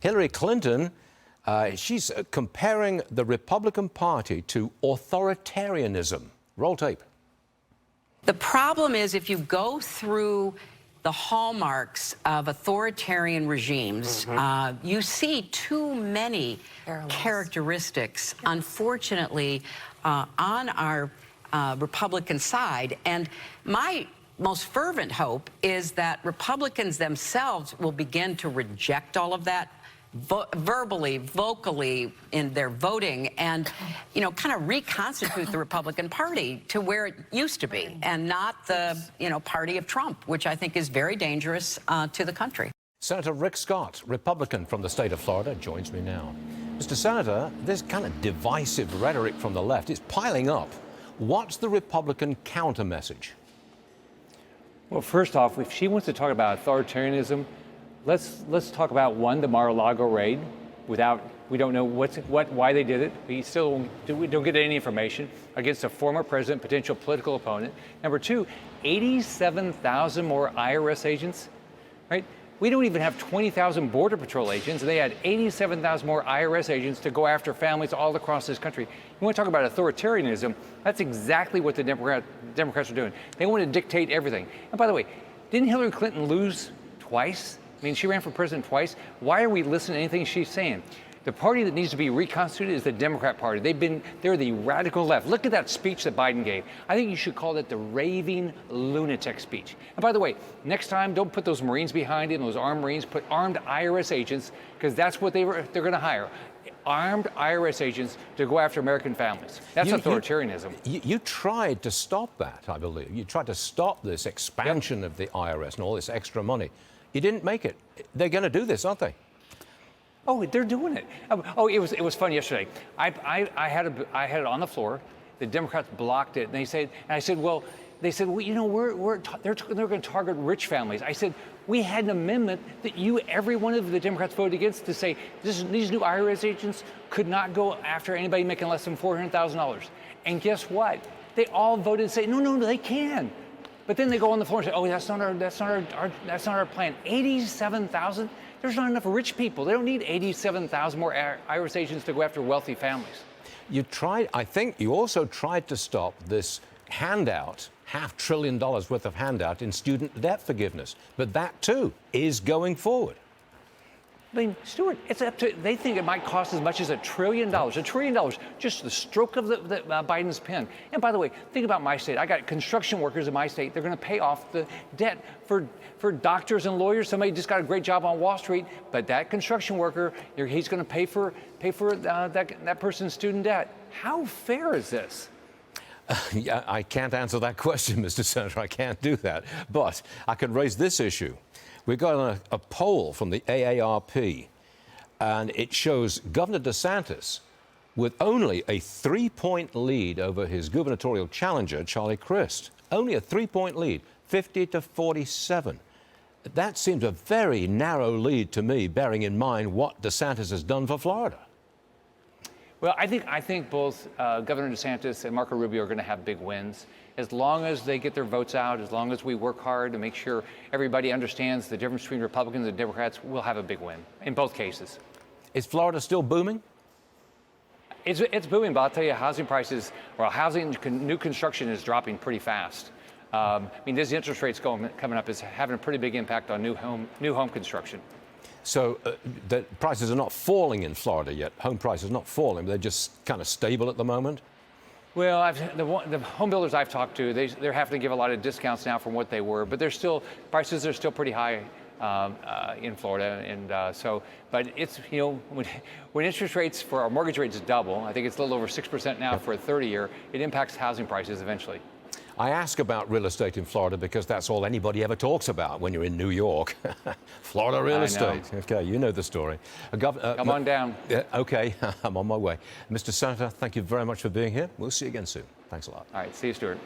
Hillary Clinton, she's comparing the Republican Party to authoritarianism. Roll tape. The problem is if you go through the hallmarks of authoritarian regimes, you see too many characteristics, unfortunately, on our Republican side. And my most fervent hope is that Republicans themselves will begin to reject all of that verbally, vocally in their voting, and, you know, kind of reconstitute the Republican Party to where it used to be, and not the, party of Trump, which I think is very dangerous to the country. Senator Rick Scott, Republican from the state of Florida, joins me now. Mr. Senator, this kind of divisive rhetoric from the left is piling up. What's the Republican counter message? Well, first off, if she wants to talk about authoritarianism, let's talk about the Mar-a-Lago raid. We don't know why they did it. We don't get any information against a former president, potential political opponent. Number two, 87,000 more IRS agents, right? We don't even have 20,000 Border Patrol agents. They had 87,000 more IRS agents to go after families all across this country. You want to talk about authoritarianism? That's exactly what the Democrats are doing. They want to dictate everything. And by the way, didn't Hillary Clinton lose twice? I mean, she ran for president twice. Why are we listening to anything she's saying? The party that needs to be reconstituted is the Democrat Party. They're the radical left. Look at that speech that Biden gave. I think you should call it the raving lunatic speech. And by the way, next time, don't put those Marines behind it, those armed Marines. Put armed IRS agents, because that's what they're going to hire. Armed IRS agents to go after American families. That's authoritarianism. You tried to stop that, I believe. You tried to stop this expansion of the IRS and all this extra money. You didn't make it. They're going to do this, aren't they? Oh, they're doing it. Oh, it was fun yesterday. I had it on the floor. The Democrats blocked it, and I said, well, they're going to target rich families. I said, we had an amendment that every one of the Democrats voted against to say these new IRS agents could not go after anybody making less than $400,000. And guess what? They all voted to say, no, they can. But then they go on the floor and say, oh, that's not our plan. 87,000. There's not enough rich people. They don't need 87,000 more IRS agents to go after wealthy families. I think you also tried to stop this handout, $500 billion worth of handout in student debt forgiveness. But that, too, is going forward. I mean, Stuart, it's up to, they think it might cost as much as $1 trillion. $1 trillion, just the stroke of Biden's pen. And by the way, think about my state. I got construction workers in my state. They're going to pay off the debt for doctors and lawyers. Somebody just got a great job on Wall Street, but that construction worker, he's going to pay for that person's student debt. How fair is this? Yeah, I can't answer that question, Mr. Senator. I can't do that. But I can raise this issue. We've got a poll from the AARP, and it shows Governor DeSantis with only a 3-point lead over his gubernatorial challenger, Charlie Crist. Only a 3-point lead, 50-47. That seems a very narrow lead to me, bearing in mind what DeSantis has done for Florida. Well, I think both Governor DeSantis and Marco Rubio are going to have big wins. As long as they get their votes out, as long as we work hard to make sure everybody understands the difference between Republicans and Democrats, we'll have a big win in both cases. Is Florida still booming? It's booming, but I'll tell you, housing prices, new construction is dropping pretty fast. I mean, these interest rates coming up is having a pretty big impact on new home construction. So the prices are not falling in Florida yet. Home prices are not falling. They're just kind of stable at the moment. Well, the home builders I've talked to, they're having to give a lot of discounts now from what they were, but prices are still pretty high in Florida, and but it's when interest rates for our mortgage rates double, I think it's a little over 6% now for a 30-year, it impacts housing prices eventually. I ask about real estate in Florida because that's all anybody ever talks about when you're in New York. Florida real estate. Okay, you know the story. Come on down. Okay, I'm on my way. Mr. Senator, thank you very much for being here. We'll see you again soon. Thanks a lot. All right, see you, Stuart.